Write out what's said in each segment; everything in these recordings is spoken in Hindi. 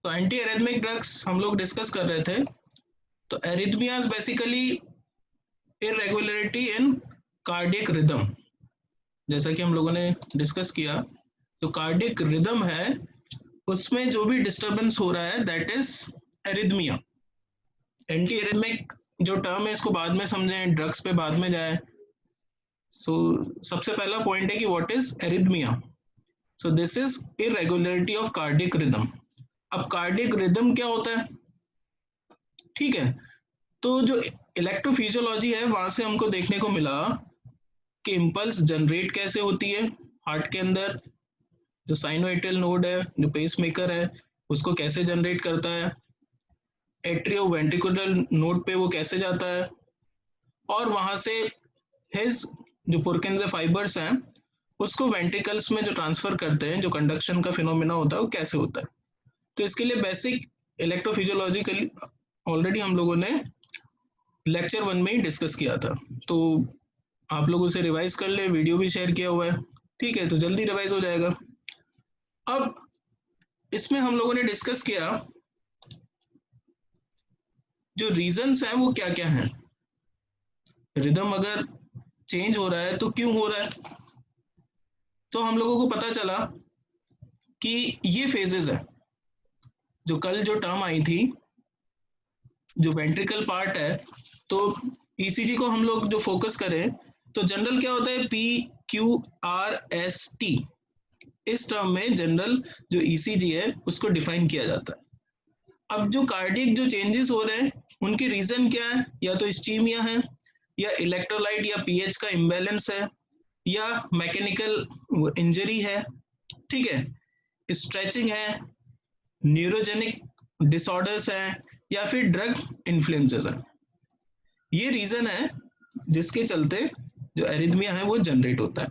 तो एंटी एरिथमिक ड्रग्स हम लोग डिस्कस कर रहे थे। तो एरिथमियाज बेसिकली इरेगुलरिटी इन कार्डियक रिदम, जैसा कि हम लोगों ने डिस्कस किया। तो कार्डियक रिदम है, उसमें जो भी डिस्टरबेंस हो रहा है that is arrhythmia. Anti arrhythmic जो टर्म है इसको बाद में समझें, ड्रग्स पे बाद में जाए। सो सबसे पहला पॉइंट है कि what is arrhythmia. So this is irregularity of cardiac rhythm. अब कार्डियक रिदम क्या होता है, ठीक है। तो जो इलेक्ट्रोफिजियोलॉजी है वहां से हमको देखने को मिला कि इम्पल्स जनरेट कैसे होती है हार्ट के अंदर। जो साइनोएट्रियल नोड है, जो पेस मेकर है, उसको कैसे जनरेट करता है, एट्रियो वेंट्रिकुलर नोड पे वो कैसे जाता है, और वहां से हिज जो पुरकिंजे फाइबर्स हैं उसको वेंट्रिकल्स में जो ट्रांसफर करते हैं, जो कंडक्शन का फिनोमिना होता है वो कैसे होता है। तो इसके लिए बेसिक इलेक्ट्रोफिजियोलॉजिकली ऑलरेडी हम लोगों ने लेक्चर 1 में ही डिस्कस किया था। तो आप लोग उसे रिवाइज कर ले, वीडियो भी शेयर किया हुआ है, ठीक है, तो जल्दी रिवाइज हो जाएगा। अब इसमें हम लोगों ने डिस्कस किया जो रीजंस हैं वो क्या क्या हैं। रिदम अगर चेंज हो रहा है तो क्यों हो रहा है। तो हम लोगों को पता चला कि ये फेजेस है। जो कल जो टर्म आई थी, जो वेंट्रिकल पार्ट है, तो ईसीजी को हम लोग जो फोकस करें तो जनरल क्या होता है, P Q R S T. इस टर्म में जनरल जो ईसीजी है उसको डिफाइन किया जाता है। अब जो कार्डियक जो चेंजेस हो रहे हैं उनके रीजन क्या है, या तो इस्चीमिया है, या इलेक्ट्रोलाइट या पीएच का इम्बैलेंस है, या मैकेनिकल इंजरी है, ठीक है, स्ट्रेचिंग है, न्यूरोजेनिक डिसऑर्डर्स हैं, या फिर ड्रग इन्फ्लुएंसेस हैं। ये रीजन है जिसके चलते जो एरिथमिया है वो जनरेट होता है।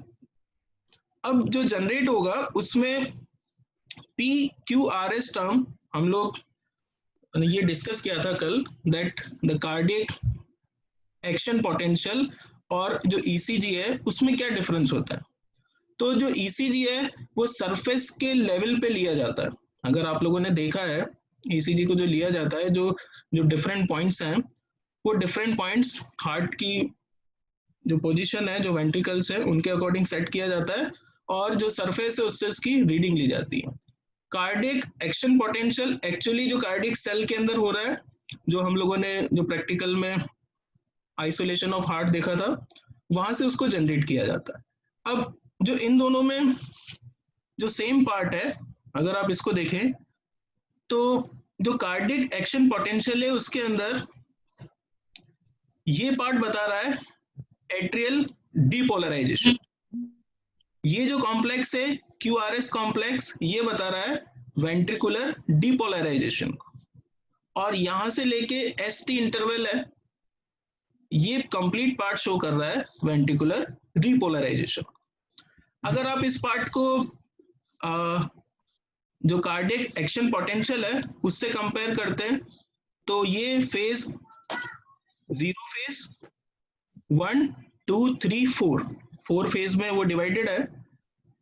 अब जो जनरेट होगा उसमें P Q R S term हम लोग ये डिस्कस किया था कल, that the cardiac action potential और जो ईसीजी है उसमें क्या डिफरेंस होता है। तो जो ईसीजी है वो सरफेस के लेवल पे लिया जाता है। अगर आप लोगों ने देखा है ईसीजी को जो लिया जाता है, जो जो डिफरेंट पॉइंट्स हैं, वो डिफरेंट पॉइंट्स हार्ट की जो पोजीशन है, जो वेंट्रिकल्स है, उनके अकॉर्डिंग सेट किया जाता है, और जो सरफेस है उससे उसकी रीडिंग ली जाती है। कार्डियक एक्शन पोटेंशियल एक्चुअली जो कार्डियक सेल के अंदर हो रहा है, जो हम लोगों ने जो प्रैक्टिकल में आइसोलेशन ऑफ हार्ट देखा था, वहां से उसको जनरेट किया जाता है। अब जो इन दोनों में जो सेम पार्ट है, अगर आप इसको देखें तो जो कार्डियक एक्शन पोटेंशियल है उसके अंदर ये पार्ट बता रहा है एट्रियल डीपोलराइजेशन। ये जो कॉम्प्लेक्स है क्यू आर एस कॉम्प्लेक्स, ये बता रहा है वेंट्रिकुलर डीपोलराइजेशन को। और यहां से लेके एस टी इंटरवल है, ये कंप्लीट पार्ट शो कर रहा है वेंट्रिकुलर रिपोलराइजेशन। अगर आप इस पार्ट को जो कार्डियक एक्शन पोटेंशियल है उससे कंपेयर करते हैं, तो ये फेज 0 फेज 1 2 3 4 फेज में वो डिवाइडेड है।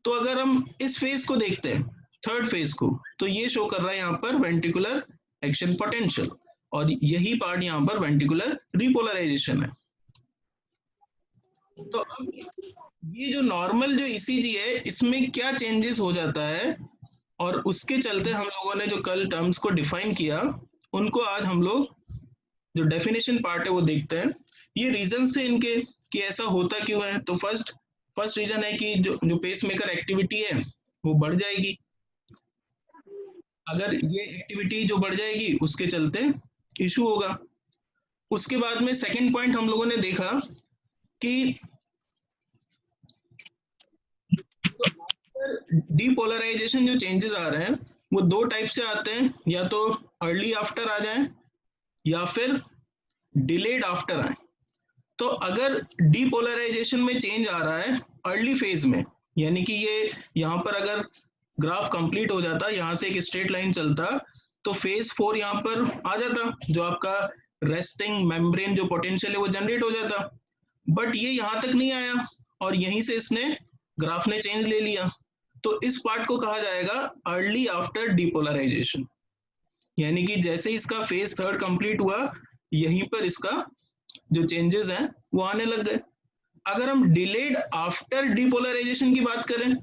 तो अगर हम इस फेज को देखते हैं, थर्ड फेज को, तो ये शो कर रहा है यहाँ पर वेंट्रिकुलर एक्शन पोटेंशियल, और यही पार्ट यहाँ पर वेंट्रिकुलर रिपोलराइजेशन है। तो अब ये जो नॉर्मल जो ईसीजी है इसमें क्या चेंजेस हो जाता है, और उसके चलते हम लोगों ने जो कल टर्म्स को डिफाइन किया उनको आज हम लोग जो डेफिनेशन पार्ट है वो देखते हैं। ये रीजन से इनके कि ऐसा होता क्यों है। तो फर्स्ट रीजन है कि जो पेस मेकर एक्टिविटी है वो बढ़ जाएगी। अगर ये एक्टिविटी जो बढ़ जाएगी उसके चलते इशू होगा। उसके बाद में सेकंड पॉइंट हम लोगों ने देखा कि डीपोलराइजेशन जो चेंजेस आ रहे हैं वो दो टाइप से आते हैं, या तो अर्ली आफ्टर आ जाएं या फिर डिलेड आफ्टर आए। तो अगर डीपोलराइजेशन में चेंज आ रहा है अर्ली फेज में, यानी कि ये यहाँ पर अगर ग्राफ कंप्लीट हो जाता, यहाँ से एक स्ट्रेट लाइन चलता, तो फेज 4 यहाँ पर आ जाता, जो आपका रेस्टिंग मेम्ब्रेन जो पोटेंशियल है वो जनरेट हो जाता। बट ये यहाँ तक नहीं आया और यहीं से इसने ग्राफ ने चेंज ले लिया। तो इस पार्ट को कहा जाएगा अर्ली आफ्टर डीपोलराइजेशन। यानी कि जैसे ही इसका फेज थर्ड कंप्लीट हुआ, यहीं पर इसका जो चेंजेस हैं वो आने लग गए। अगर हम डिलेड आफ्टर डिपोलराइजेशन की बात करें,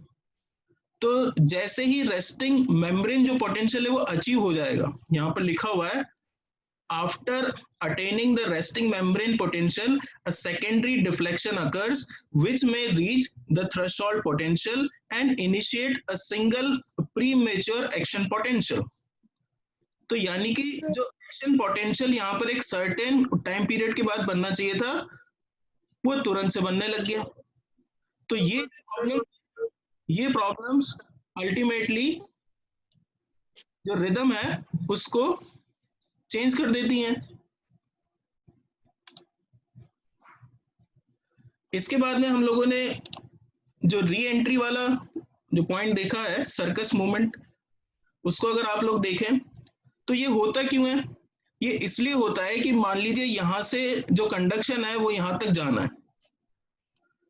तो जैसे ही रेस्टिंग मेम्ब्रेन जो पोटेंशियल है वो अचीव हो जाएगा, यहाँ पर लिखा हुआ है after attaining the resting membrane potential, a secondary deflection occurs which may reach the threshold potential and initiate a single premature action potential. तो यानी कि जो एक्शन पोटेंशियल यहाँ पर एक सर्टेन टाइम पीरियड के बाद बनना चाहिए था, वो तुरंत से बनने लग गया। तो ये प्रॉब्लम्स अल्टीमेटली जो रिदम है उसको चेंज कर देती हैं। इसके बाद में हम लोगों ने जो री एंट्री वाला जो पॉइंट देखा है, सर्कस मूवमेंट, उसको अगर आप लोग देखें तो ये होता क्यों है? ये इसलिए होता है कि मान लीजिए यहां से जो कंडक्शन है वो यहां तक जाना है,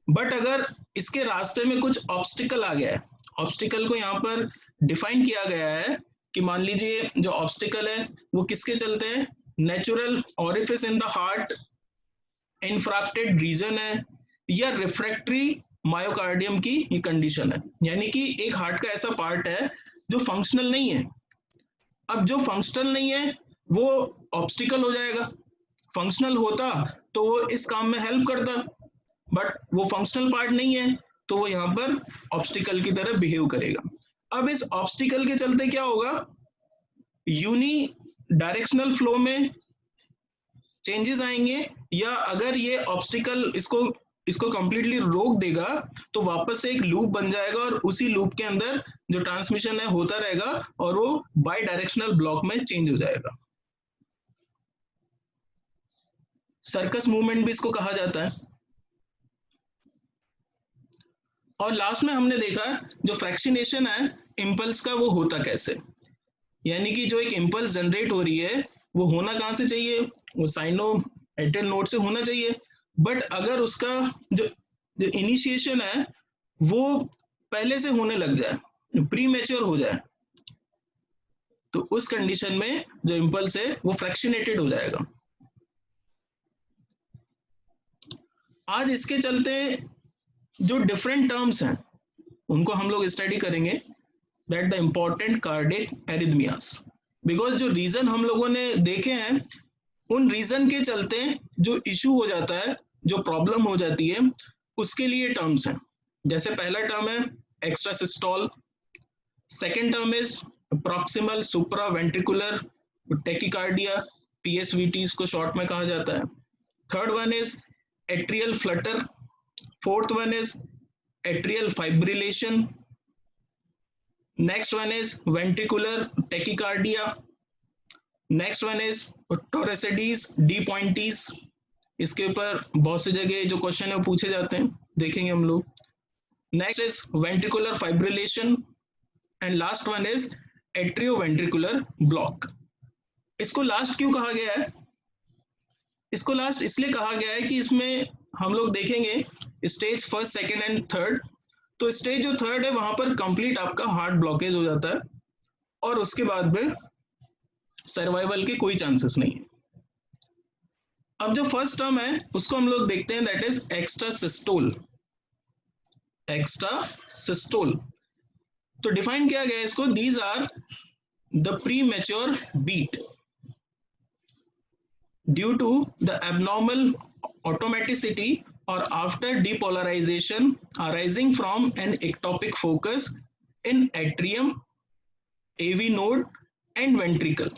बट अगर इसके रास्ते में कुछ ऑब्स्टिकल आ गया है, ऑब्स्टिकल को यहाँ पर डिफाइन किया गया है कि मान लीजिए जो ऑब्स्टिकल है वो किसके चलते हैं, natural orifice in the heart, infarcted region है, या रिफ्रैक्टरी मायोकार्डियम की ये कंडीशन है। यानी कि एक हार्ट का ऐसा पार्ट है जो फंक्शनल नहीं है। अब जो फंक्शनल नहीं है वो ऑब्स्टिकल हो जाएगा, फंक्शनल होता तो वो इस काम में हेल्प करता, बट वो फंक्शनल पार्ट नहीं है तो वो यहाँ पर ऑब्स्टिकल की तरह बिहेव करेगा। अब इस ऑब्स्टिकल के चलते क्या होगा, यूनी डायरेक्शनल फ्लो में चेंजेस आएंगे, या अगर ये ऑब्स्टिकल इसको कंप्लीटली रोक देगा तो वापस से एक लूप बन जाएगा और उसी लूप के अंदर जो ट्रांसमिशन है होता रहेगा और वो बाई डायरेक्शनल ब्लॉक में चेंज हो जाएगा। सर्कस मूवमेंट भी इसको कहा जाता है। और लास्ट में हमने देखा जो फ्रैक्शनेशन है इम्पल्स का, वो होता कैसे, यानी कि जो एक इम्पल्स जनरेट हो रही है वो होना कहाँ से चाहिए, वो साइनो एटेल नोड से होना चाहिए, बट अगर उसका जो इनिशिएशन है वो पहले से होने लग जाए, प्री मैच्योर हो जाए, तो उस कंडीशन में जो इम्पल्स है वो फ्रैक्शनेटेड हो जाएगा। आज इसके चलते जो डिफरेंट टर्म्स हैं उनको हम लोग स्टडी करेंगे, that the important cardiac arrhythmias, because जो रीजन हम लोगों ने देखे हैं उन रीजन के चलते जो इशू हो जाता है, जो प्रॉब्लम हो जाती है, उसके लिए टर्म्स हैं। जैसे पहला टर्म है extra systole, second term is proximal supra ventricular tachycardia, PSVT इसको शॉर्ट में कहा जाता है। Third one is atrial flutter, fourth one is atrial fibrillation, next one is ventricular tachycardia, next one is Torsades de Pointes, इसके ऊपर बहुत सी जगह जो क्वेश्चन है वो पूछे जाते हैं, देखेंगे हम लोग। Next is ventricular fibrillation and last one is atrioventricular block. इसको लास्ट क्यों कहा गया है? इसको लास्ट इसलिए कहा गया है कि इसमें हम लोग देखेंगे stage first, second and third. तो स्टेज जो थर्ड है वहां पर कंप्लीट आपका हार्ट ब्लॉकेज हो जाता है और उसके बाद में सर्वाइवल के कोई चांसेस नहीं है। अब जो फर्स्ट टर्म है उसको हम लोग देखते हैं, that is extrasystole. Extrasystole तो डिफाइन किया गया है इसको, these are the premature beat due to the abnormal automaticity or after depolarization arising from an ectopic focus in atrium, AV node and ventricle।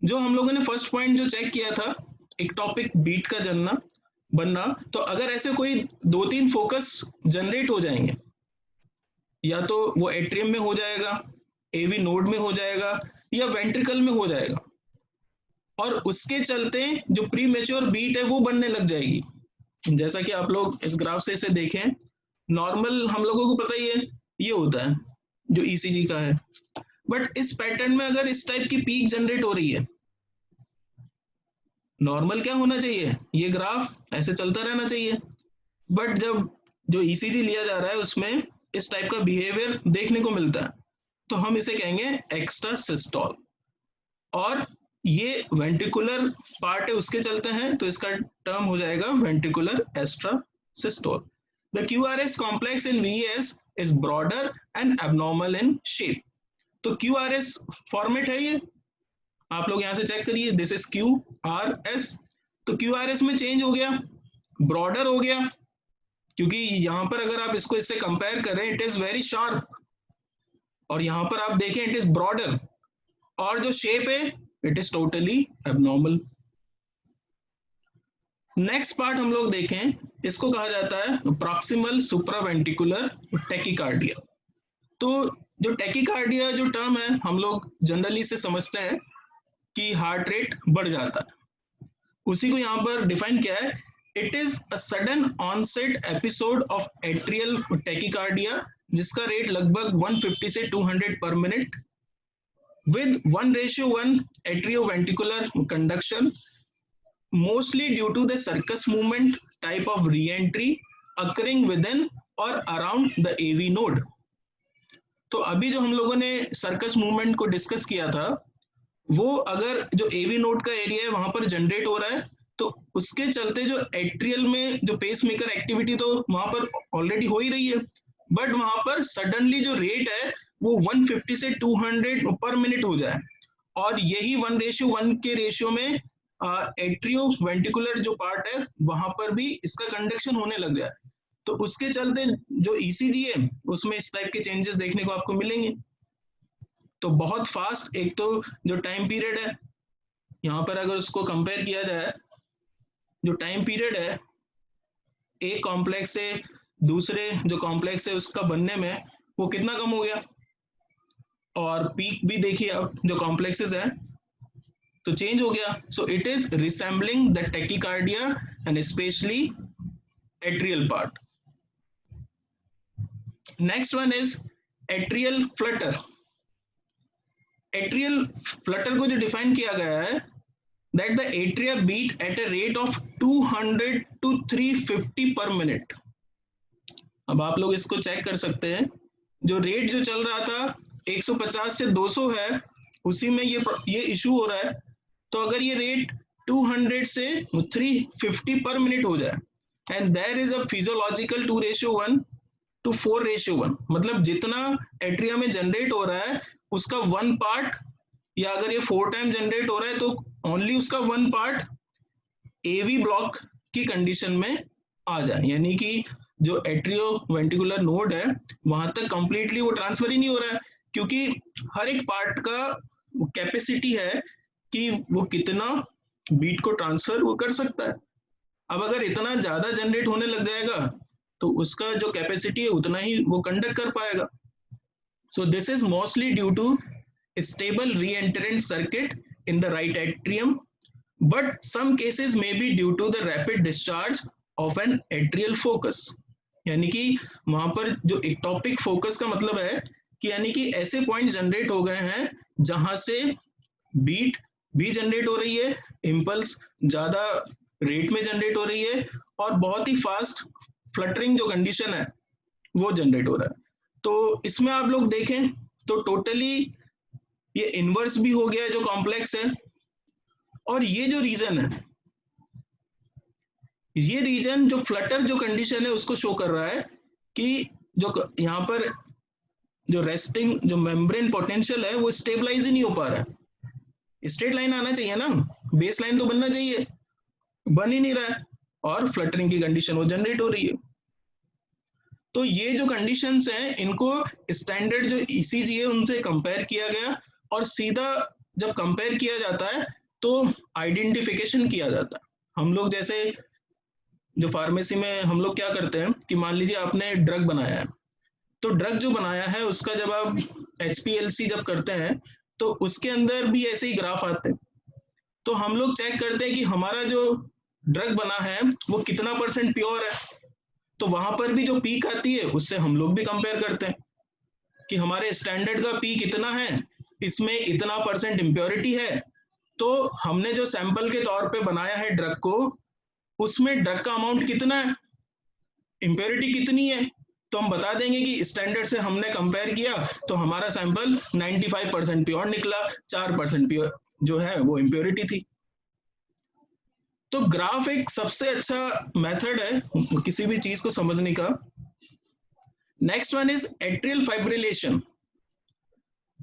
जो हम लोगों ने फर्स्ट पॉइंट जो चेक किया था इक्टोपिक बीट का बनना, तो अगर ऐसे कोई 2-3 फोकस जनरेट हो जाएंगे, या तो वो एट्रियम में हो जाएगा, एवी नोड में हो जाएगा, या वेंट्रिकल में हो जाएगा, और उसके चलते जो प्री मैच्योर बीट है वो बनने लग जाएगी। जैसा कि आप लोग इस ग्राफ से इसे देखें, नॉर्मल हम लोगों को पता ही है ये होता है जो ईसीजी का है, बट इस पैटर्न में अगर इस टाइप की पीक जनरेट हो रही है, नॉर्मल क्या होना चाहिए, ये ग्राफ ऐसे चलता रहना चाहिए, बट जब जो ईसीजी लिया जा रहा है उसमें इस टाइप का बिहेवियर देखने को मिलता है, तो हम इसे कहेंगे एक्स्ट्रा सिस्टोल। और ये वेंट्रिकुलर पार्ट है उसके चलते हैं, तो इसका टर्म हो जाएगा ventricular extra systole. The QRS complex in VES is broader and abnormal in shape। तो QRS फॉर्मेट है ये, आप लोग यहां से चेक करिए, दिस इज QRS। तो QRS में चेंज हो गया, ब्रॉडर हो गया, क्योंकि यहां पर अगर आप इसको इससे कंपेयर करें इट इज वेरी शार्प, और यहां पर आप देखें इट इज ब्रॉडर, और जो शेप है it is totally abnormal. Next part हम लोग देखें, इसको कहा जाता है प्रॉक्सिमल सुप्रावेंट्रिकुलर टैकीकार्डिया। तो जो टैकीकार्डिया जो टर्म है हम लोग जनरली से समझते हैं कि हार्ट रेट बढ़ जाता है, उसी को यहाँ पर डिफाइन किया है, it is a sudden onset episode of atrial tachycardia जिसका रेट लगभग 150 से 200 per minute with 1:1 atrioventricular conduction, mostly due to the circus movement type of re-entry occurring within or around the AV node। तो अभी जो हम लोगों ने सर्कस मूवमेंट को डिस्कस किया था, वो अगर जो AV नोड का एरिया है वहां पर जनरेट हो रहा है, तो उसके चलते जो एट्रियल में जो पेस मेकर एक्टिविटी तो वहां पर ऑलरेडी हो ही रही है, बट वहां पर सडनली जो रेट है वो 150 से 200 पर मिनट हो जाए, और यही 1:1 के रेशियो में एट्रियो वेंट्रिकुलर जो पार्ट है वहां पर भी इसका कंडक्शन होने लग जाए, तो उसके चलते जो ECG है उसमें इस टाइप के चेंजेस देखने को आपको मिलेंगे। तो बहुत फास्ट, एक तो जो टाइम पीरियड है यहाँ पर अगर उसको कंपेयर किया जाए, जो टाइम पीरियड है एक कॉम्प्लेक्स से दूसरे जो कॉम्प्लेक्स है उसका बनने में वो कितना कम हो गया, और पीक भी देखिए अब जो कॉम्प्लेक्सेस है तो चेंज हो गया। So it is resembling the tachycardia and specially atrial part. Next one is atrial flutter. Atrial flutter को जो डिफाइन किया गया है, that the atria beat at a rate of 200 to 350 पर मिनट। अब आप लोग इसको चेक कर सकते हैं, जो रेट जो चल रहा था 150 से 200 है, उसी में ये इशू हो रहा है। तो अगर ये रेट 200 से 350 पर मिनट हो जाए, and there is a physiological 2:1 to 4:1, मतलब जितना एट्रिया में जनरेट हो रहा है उसका 1 पार्ट, या अगर ये 4 टाइम जनरेट हो रहा है तो ओनली उसका 1 पार्ट AV ब्लॉक की कंडीशन में आ जाए, यानी कि जो एट्रियो वेंट्रिकुलर नोड है वहां तक कंप्लीटली वो ट्रांसफर ही नहीं हो रहा है, क्योंकि हर एक पार्ट का कैपेसिटी है कि वो कितना बीट को ट्रांसफर वो कर सकता है। अब अगर इतना ज्यादा जनरेट होने लग जाएगा तो उसका जो कैपेसिटी है उतना ही वो कंडक्ट कर पाएगा। So this is mostly due to stable re-entrant circuit in the right atrium, but some cases may be due to the rapid discharge of an atrial focus। यानी कि वहां पर जो एक्टोपिक फोकस का मतलब है कि यानी कि ऐसे पॉइंट जनरेट हो गए हैं जहां से बीट भी जनरेट हो रही है, इंपल्स ज्यादा रेट में जनरेट हो रही है, और बहुत ही फास्ट फ्लटरिंग जो कंडीशन है वो जनरेट हो रहा है। तो इसमें आप लोग देखें तो टोटली ये इनवर्स भी हो गया है जो कॉम्प्लेक्स है, और ये जो रीजन है, ये रीजन जो फ्लटर जो कंडीशन है उसको शो कर रहा है कि जो यहाँ पर जो रेस्टिंग जो मेम्ब्रेन पोटेंशियल है वो स्टेबलाइज ही नहीं हो पा रहा है। स्ट्रेट लाइन आना चाहिए ना, बेस लाइन तो बनना चाहिए, बन ही नहीं रहा है, और फ्लटरिंग की कंडीशन वो जनरेट हो रही है। तो ये जो कंडीशंस हैं इनको स्टैंडर्ड जो ECG है उनसे कंपेयर किया गया, और सीधा जब कंपेयर किया जाता है तो आइडेंटिफिकेशन किया जाता है। हम लोग जैसे जो फार्मेसी में हम लोग क्या करते हैं कि मान लीजिए आपने ड्रग बनाया है, तो ड्रग जो बनाया है उसका जब आप HPLC जब करते हैं तो उसके अंदर भी ऐसे ही ग्राफ आते हैं, तो हम लोग चेक करते हैं कि हमारा जो ड्रग बना है वो कितना % प्योर है, तो वहां पर भी जो पीक आती है उससे हम लोग भी कंपेयर करते हैं कि हमारे स्टैंडर्ड का पीक इतना है, इसमें इतना % इम्प्योरिटी है, तो हमने जो सैंपल के तौर पे बनाया है ड्रग को, उसमें ड्रग का अमाउंट कितना है, इम्प्योरिटी कितनी है, तो हम बता देंगे कि स्टैंडर्ड से हमने कंपेयर किया तो हमारा सैंपल 95% प्योर निकला, 4% प्योर जो है वो इम्प्योरिटी थी। तो ग्राफ एक सबसे अच्छा मेथड है किसी भी चीज को समझने का। Next one is atrial fibrillation.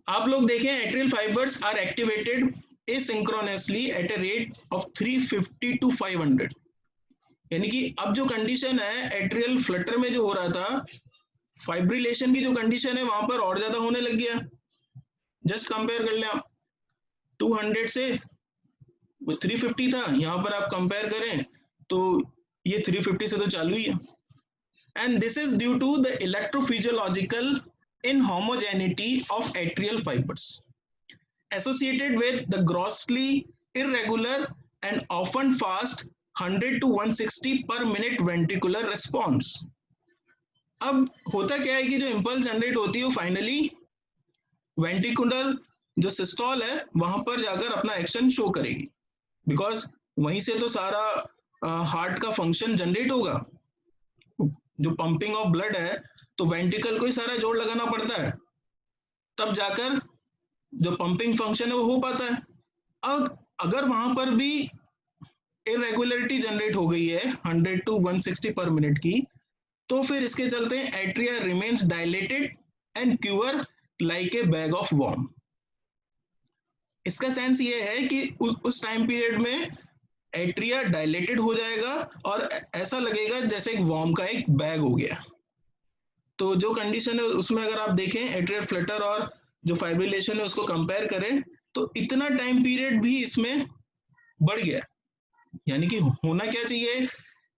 आप लोग देखें, atrial fibers are activated asynchronously at a rate of 350 to 500। यानी कि अब जो कंडीशन है एट्रियल फ्लटर में जो हो रहा था, फाइब्रिलेशन की जो कंडीशन है वहां पर और ज्यादा होने लग गया। जस्ट कंपेयर कर लें आप, 200 से 350 था, यहाँ पर आप कंपेयर करें तो ये 350 से तो चालू ही है। And this is due to the electrophysiological inhomogeneity of atrial fibers associated with the grossly irregular and often fast 100 to 160 per minute ventricular response। अब होता क्या है कि जो इम्पल्स जनरेट होती है वो फाइनली वेंट्रिकुलर जो सिस्टोल है वहां पर जाकर अपना एक्शन शो करेगी, बिकॉज वहीं से तो सारा हार्ट का फंक्शन जनरेट होगा। जो पंपिंग ऑफ ब्लड है तो वेंट्रिकल को ही सारा जोड़ लगाना पड़ता है, तब जाकर जो पंपिंग फंक्शन है वो हो पाता है। अब अगर वहां पर भी इरेगुलरिटी जनरेट हो गई है 100 to 160 पर मिनट की, तो फिर इसके चलते atria remains dilated and quiver like a bag of worm. इसका सेंस ये है कि उस टाइम पीरियड में एट्रिया डायलेटेड हो जाएगा और ऐसा लगेगा जैसे एक वॉर्म का एक बैग हो गया। तो जो कंडीशन है उसमें अगर आप देखें एट्रियल फ्लटर और जो फाइब्रिलेशन है उसको कंपेयर करें तो इतना टाइम पीरियड भी इसमें बढ़ गया। यानी कि होना क्या चाहिए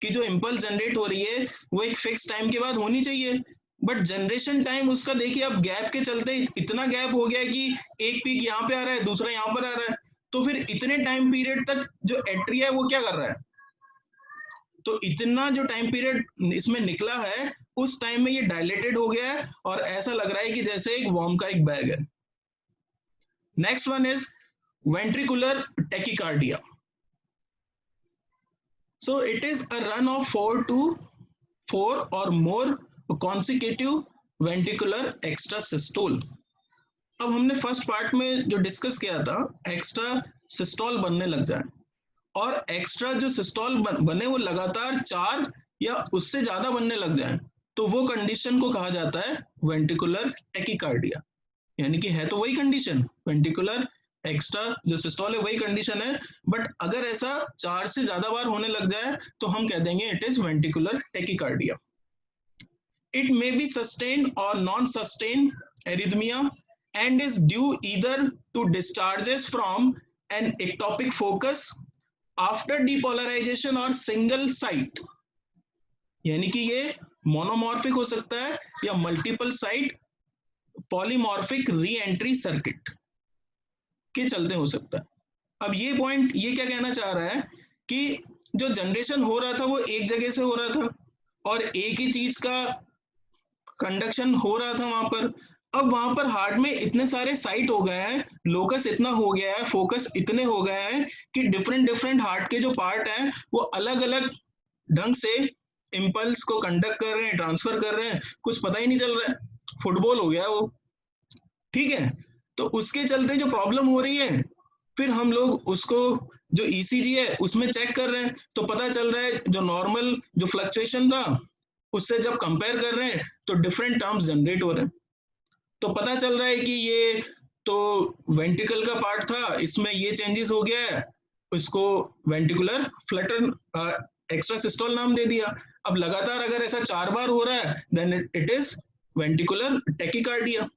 कि जो इम्पल्स जनरेट हो रही है वो एक फिक्स टाइम के बाद होनी चाहिए, बट जनरेशन टाइम उसका देखिए अब गैप के चलते इतना गैप हो गया कि एक पीक यहाँ पे आ रहा है, दूसरा यहाँ पर आ रहा है। तो फिर इतने टाइम पीरियड तक जो एट्रिया है वो क्या कर रहा है, तो इतना जो टाइम पीरियड इसमें निकला है उस टाइम में ये डायलेटेड हो गया है और ऐसा लग रहा है कि जैसे एक वॉर्म का एक बैग है। Next one is ventricular tachycardia. So it is a run of 4 or more consecutive ventricular extrasystole। अब हमने फर्स्ट पार्ट में जो डिस्कस किया था एक्स्ट्रा सिस्टोल बनने लग जाए, और एक्स्ट्रा जो सिस्टोल बने वो लगातार 4 या उससे ज्यादा बनने लग जाए, तो वो कंडीशन को कहा जाता है वेंट्रिकुलर टेकिकार्डिया। यानी कि है तो वही कंडीशन, वेंट्रिकुलर एक्स्ट्रा जो सिस्टोल है वही कंडीशन है, बट अगर ऐसा 4 से ज्यादा बार होने लग जाए तो हम कह देंगे it is ventricular tachycardia. It may be sustain और non sustain arrhythmia and is due either to discharges from an ectopic focus after depolarisation और सिंगल साइट। यानी कि ये मोनोमॉर्फिक हो सकता है या multiple site polymorphic re-entry circuit के चलते हो सकता है। अब ये पॉइंट ये क्या कहना चाह रहा है कि जो जनरेशन हो रहा था वो एक जगह से हो रहा था और एक ही चीज का कंडक्शन हो रहा था वहां पर। अब वहां पर हार्ट में इतने सारे साइट हो गए हैं, लोकस इतना हो गया है, फोकस इतने हो गए हैं कि डिफरेंट डिफरेंट हार्ट के जो पार्ट हैं वो अलग अलग ढंग से इम्पल्स को कंडक्ट कर रहे हैं, ट्रांसफर कर रहे हैं, कुछ पता ही नहीं चल रहा है, फुटबॉल हो गया वो। ठीक है, तो उसके चलते जो प्रॉब्लम हो रही है फिर हम लोग उसको जो ईसीजी है उसमें चेक कर रहे हैं, तो पता चल रहा है जो नॉर्मल जो फ्लक्चुएशन था उससे जब कंपेयर कर रहे हैं तो डिफरेंट टर्म्स जनरेट हो रहे हैं। तो पता चल रहा है कि ये तो वेंट्रिकल का पार्ट था, इसमें ये चेंजेस हो गया है, इसको वेंट्रिकुलर फ्लटर एक्स्ट्रा सिस्टोल नाम दे दिया। अब लगातार अगर ऐसा 4 बार हो रहा है then it is ventricular tachycardia.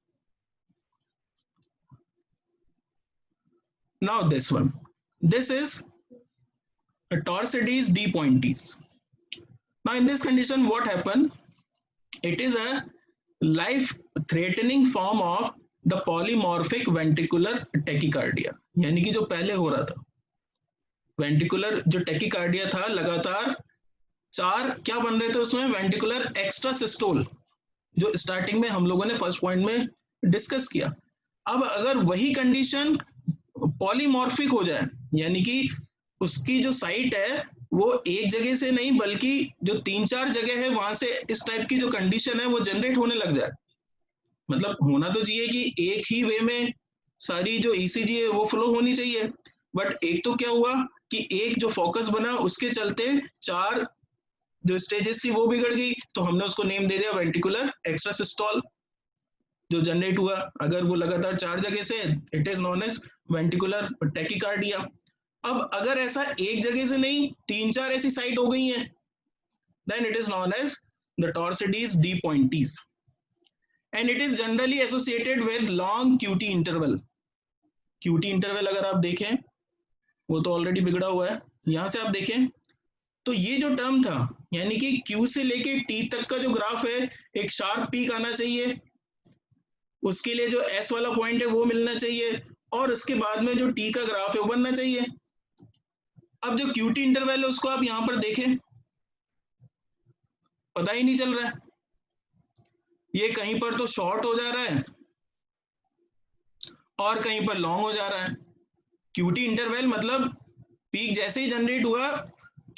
Now this one, this is a Torsades D pointes. Now in this condition what happened, it is a life threatening form of the polymorphic ventricular tachycardia। यानी कि जो पहले हो रहा था वेंट्रिकुलर जो टेकिकार्डिया था, लगातार 4 क्या बन रहे थे उसमें, वेंट्रिकुलर एक्स्ट्रा सिस्टोल, जो स्टार्टिंग में हम लोगों ने फर्स्ट पॉइंट में डिस्कस किया। अब अगर वही कंडीशन पॉलीमॉर्फिक हो जाए, यानी कि उसकी जो साइट है वो एक जगह से नहीं बल्कि जो 3-4 जगह है वहां से इस टाइप की जो कंडीशन है वो जनरेट होने लग जाए। मतलब होना तो चाहिए कि एक ही वे में सारी जो ईसीजी है वो फ्लो होनी चाहिए, बट एक तो क्या हुआ कि एक जो फोकस बना उसके चलते 4 जो स्टेजेस थी वो बिगड़ गई, तो हमने उसको नेम दे दिया वेंट्रिकुलर एक्स्ट्रासिस्टोल जो जनरेट हुआ। अगर वो लगातार 4 जगह से, it is known as ventricular tachycardia. अब अगर ऐसा एक जगह से नहीं 3-4 ऐसी साइट हो गई हैं, then it is known as the torsades de pointes and it is generally associated with long QT interval. QT interval अगर आप देखें वो तो ऑलरेडी बिगड़ा हुआ है, यहां से आप देखें तो ये जो टर्म था यानी कि Q से लेके T तक का जो ग्राफ है एक शार्प पीक आना चाहिए, उसके लिए जो S वाला पॉइंट है वो मिलना चाहिए और उसके बाद में जो T का ग्राफ है वो बनना चाहिए। अब जो QT इंटरवल है उसको आप यहां पर देखें, पता ही नहीं चल रहा है, ये कहीं पर तो शॉर्ट हो जा रहा है और कहीं पर लॉन्ग हो जा रहा है। QT इंटरवल मतलब पीक जैसे ही जनरेट हुआ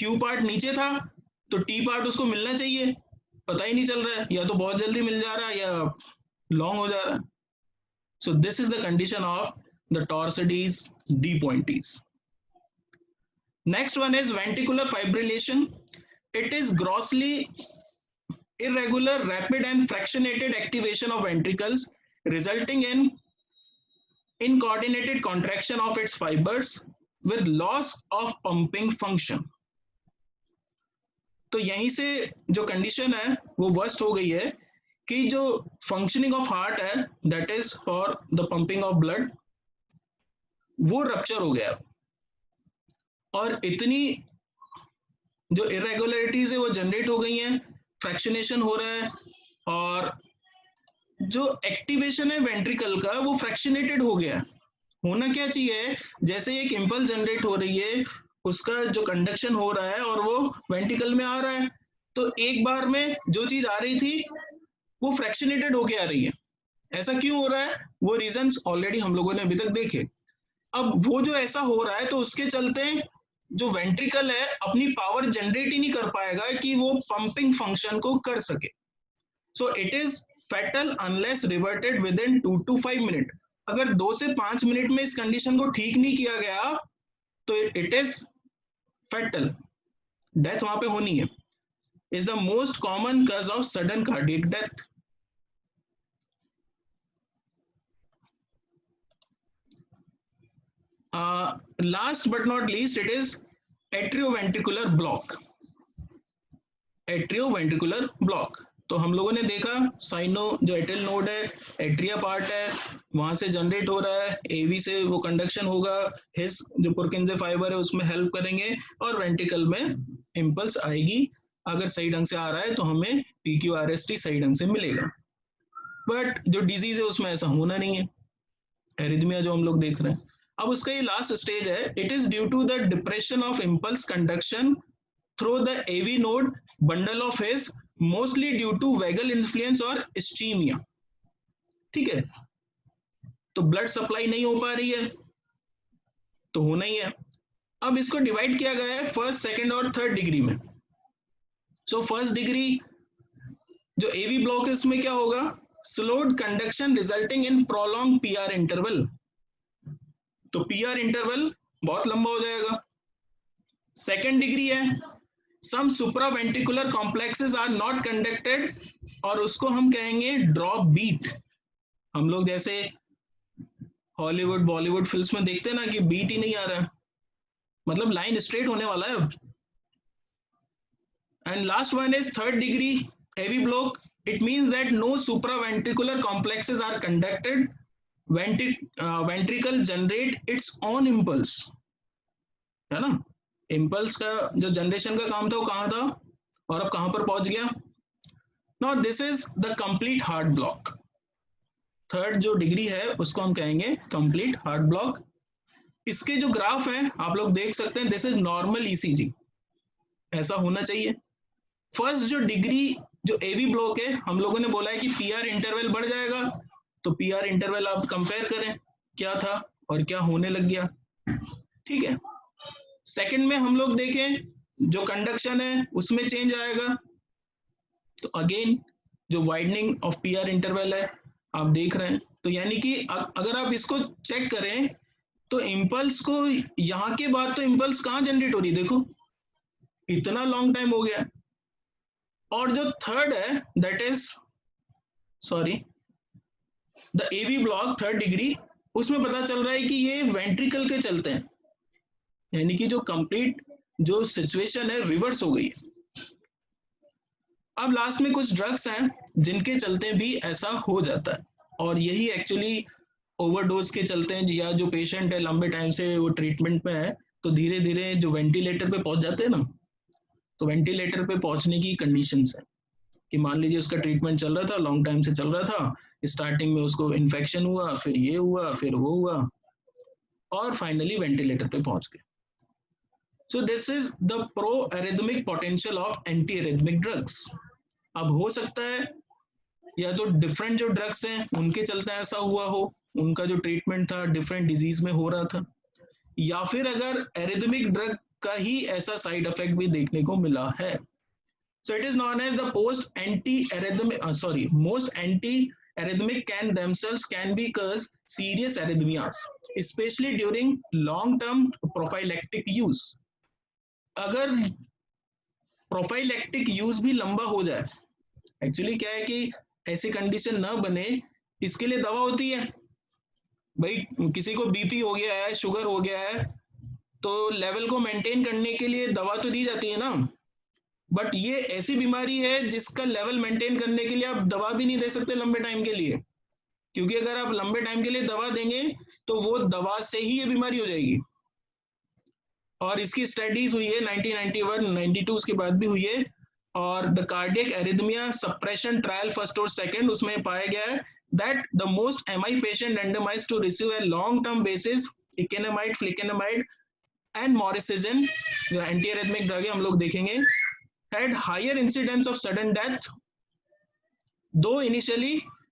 Q पार्ट नीचे था तो T पार्ट उसको मिलना चाहिए, पता ही नहीं चल रहा है, या तो बहुत जल्दी मिल जा रहा है या लॉन्ग हो जा रहा है। So this is the condition of the Torsades D pointees. Next one is ventricular fibrillation. It is grossly irregular, rapid and fractionated activation of ventricles resulting in incoordinated contraction of its fibers with loss of pumping function. तो यहीं से जो कंडीशन है वो वर्स्ट हो गई है कि जो फंक्शनिंग ऑफ हार्ट है that is for the pumping of blood वो रप्चर हो गया और इतनी जो इरेगुलरिटीज है वो जनरेट हो गई हैं, फ्रैक्शनेशन हो रहा है और जो एक्टिवेशन है वेंट्रिकल का वो फ्रैक्शनेटेड हो गया। होना क्या चाहिए, जैसे एक इम्पल्स जनरेट हो रही है उसका जो कंडक्शन हो रहा है और वो वेंट्रिकल में आ रहा है, तो एक बार में जो चीज आ रही थी वो फ्रैक्शनेटेड होके आ रही है। ऐसा क्यों हो रहा है, वो रीजंस ऑलरेडी हम लोगों ने अभी तक देखे। अब वो जो ऐसा हो रहा है तो उसके चलते जो वेंट्रिकल है अपनी पावर जनरेट ही नहीं कर पाएगा कि वो पंपिंग फंक्शन को कर सके। सो it is fatal unless reverted with in 2 to 5 minute. अगर 2 से 5 मिनट में इस कंडीशन को ठीक नहीं किया गया तो इट इज फैटल, डेथ वहां पे होनी है। Is the most common cause of sudden cardiac death. Last but not least, it is atrioventricular block. Atrioventricular block, तो हम लोगों ने देखा साइनो जो एट्रियल नोड है, एट्रिया पार्ट है, वहां से जनरेट हो रहा है, एवी से वो कंडक्शन होगा, हिस जो पुरकिंजे फाइबर है उसमें हेल्प करेंगे और वेंट्रिकल में इम्पल्स आएगी। अगर सही ढंग से आ रहा है तो हमें PQRST सही ढंग से मिलेगा, बट जो डिजीज है उसमें ऐसा होना नहीं है, एरिथमिया जो हम लोग देख रहे हैं। अब उसका ये लास्ट स्टेज है, it is due to the depression of impulse conduction through the AV node bundle of His, mostly due to vagal influence और इस्चीमिया। ठीक है, तो ब्लड सप्लाई नहीं हो पा रही है तो होना ही है। अब इसको डिवाइड किया गया है फर्स्ट, सेकंड और थर्ड डिग्री में। सो फर्स्ट डिग्री जो एवी ब्लॉक है उसमें क्या होगा, slowed conduction resulting in prolong PR interval, तो PR इंटरवल बहुत लंबा हो जाएगा। सेकंड डिग्री है some supraventricular complexes are not conducted और उसको हम कहेंगे ड्रॉप बीट। हम लोग जैसे हॉलीवुड बॉलीवुड फिल्म्स में देखते हैं ना कि बीट ही नहीं आ रहा है, मतलब लाइन स्ट्रेट होने वाला है अब। And last one is third degree heavy block, it means that no supraventricular complexes are conducted, ventricle generate its own impulse, है ना। इम्पल्स का जो जनरेशन का काम था वो कहाँ था और अब कहां पर पहुंच गया। Now this is the complete heart block. Third जो डिग्री है उसको हम कहेंगे कंप्लीट हार्ट ब्लॉक। इसके जो ग्राफ हैं आप लोग देख सकते हैं, दिस इज नॉर्मल ECG, ऐसा होना चाहिए। फर्स्ट जो डिग्री जो एवी ब्लॉक है हम लोगों ने बोला है कि PR इंटरवल बढ़ जाएगा, तो PR इंटरवल आप कंपेयर करें क्या था और क्या होने लग गया। ठीक है, सेकंड में हम लोग देखें जो कंडक्शन है उसमें चेंज आएगा। तो अगेन जो widening of P R interval है आप देख रहे हैं। तो यानी कि अगर आप इसको चेक करें तो इम्पल्स को यहाँ के बाद तो इम्पल्स कहाँ जनरेट हो रही है, देखो इतना लॉन्ग टाइम हो गया। और जो थर्ड है that is sorry the AV block third degree, उसमें पता चल रहा है कि ये वेंट्रिकल के चलते हैं, यानी कि जो कंप्लीट जो सिचुएशन है रिवर्स हो गई है। अब लास्ट में कुछ ड्रग्स हैं जिनके चलते भी ऐसा हो जाता है, और यही एक्चुअली ओवरडोज के चलते हैं, या जो पेशेंट है लंबे टाइम से वो ट्रीटमेंट में है तो धीरे धीरे जो वेंटिलेटर पे पहुंच जाते हैं ना, तो वेंटिलेटर पे पहुंचने की कंडीशंस है कि मान लीजिए उसका ट्रीटमेंट चल रहा था, लॉन्ग टाइम से चल रहा था, स्टार्टिंग में उसको इन्फेक्शन हुआ, फिर ये हुआ, फिर वो हुआ, और फाइनली वेंटिलेटर पे पहुंच गए। सो this is the pro arrhythmic potential of anti arrhythmic drugs. अब हो सकता है या तो डिफरेंट जो ड्रग्स हैं उनके चलते ऐसा हुआ हो, उनका जो ट्रीटमेंट था डिफरेंट डिजीज में हो रहा था, या फिर अगर एरिथमिक ड्रग का ही ऐसा साइड इफेक्ट भी देखने को मिला है। So it is known as the post anti-arrhythmic, most anti-arrhythmic can themselves can be cause serious arrhythmias, especially during long-term prophylactic use. अगर प्रोफाइलैक्टिक यूज भी लंबा हो जाए, एक्चुअली क्या है कि ऐसी कंडीशन ना बने, इसके लिए दवा होती है। भाई किसी को बीपी हो गया है, शुगर हो गया है, तो लेवल को मेंटेन करने के लिए दवा तो दी जाती है ना, बट ये ऐसी बीमारी है जिसका लेवल मेंटेन करने के लिए आप दवा भी नहीं दे सकते लंबे टाइम के लिए, क्योंकि अगर आप लंबे टाइम के लिए दवा देंगे तो वो दवा से ही ये बीमारी हो जाएगी। और इसकी स्टडीज हुई है 1991 92 उसके बाद भी हुई है, और the cardiac arrhythmia suppression trial first और सेकंड, उसमें पाया गया है that the most MI patient randomized to receive a long term basis encainide flecainide and moricizine, जो एंटी एरिथमिक ड्रग है हम लोग देखेंगे, had higher incidence of sudden death, though initially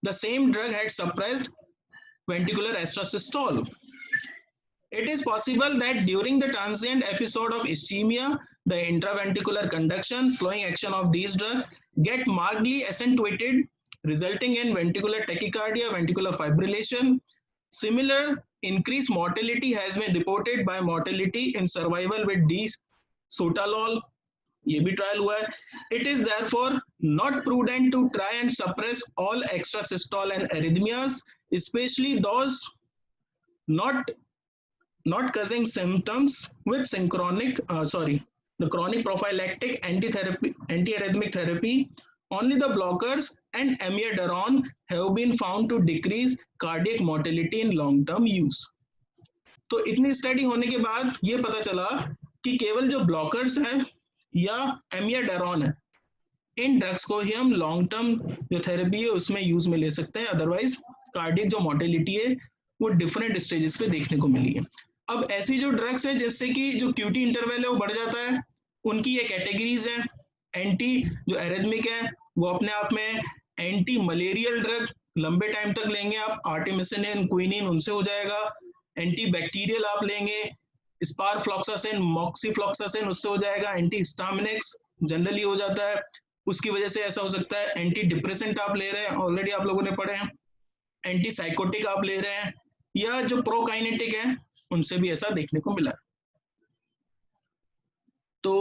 the same drug had suppressed ventricular extrasystole. It is possible that during the transient episode of ischemia, the intraventricular conduction slowing action of these drugs get markedly accentuated, resulting in ventricular tachycardia, ventricular fibrillation. Similar increased mortality has been reported by mortality in survival with D-sotalol, ये भी ट्रायल हुआ है। It is therefore not prudent to try and suppress all extrasystole and arrhythmias, specially those not causing symptoms with synchronic the chronic prophylactic anti-arrhythmic therapy. Only the blockers and amiodarone have been found to decrease cardiac mortality in long term use. तो इतनी स्टडी होने के बाद ये पता चला कि केवल जो ब्लॉकर्स हैं या एमियाडारोन है, इन ड्रग्स को ही हम लॉन्ग टर्म जो थेरेपी है उसमें यूज में ले सकते हैं, अदरवाइज कार्डियक जो मोर्टेलिटी है वो डिफरेंट स्टेजेस पे देखने को मिली है। अब ऐसी जो ड्रग्स है जिससे कि जो क्यूटी इंटरवल है वो बढ़ जाता है, उनकी ये कैटेगरीज है। एंटी जो एरिथमिक है वो अपने आप में एंटी मलेरियल ड्रग, लंबे टाइम तक लेंगे आप, आर्टेमिसिनिन, क्विनिन, उनसे हो जाएगा। एंटी बैक्टीरियल आप लेंगे, स्पारफ्लॉक्सासिन, मॉक्सीफ्लॉक्सासिन, उससे हो जाएगा। एंटी हिस्टामिनिक्स जनरली हो जाता है, उसकी वजह से ऐसा हो सकता है। एंटी डिप्रेसेंट आप ले रहे हैं, ऑलरेडी आप लोगों ने पढ़े हैं। एंटी साइकोटिक आप ले रहे हैं, या जो प्रोकाइनेटिक है उनसे भी ऐसा देखने को मिला। तो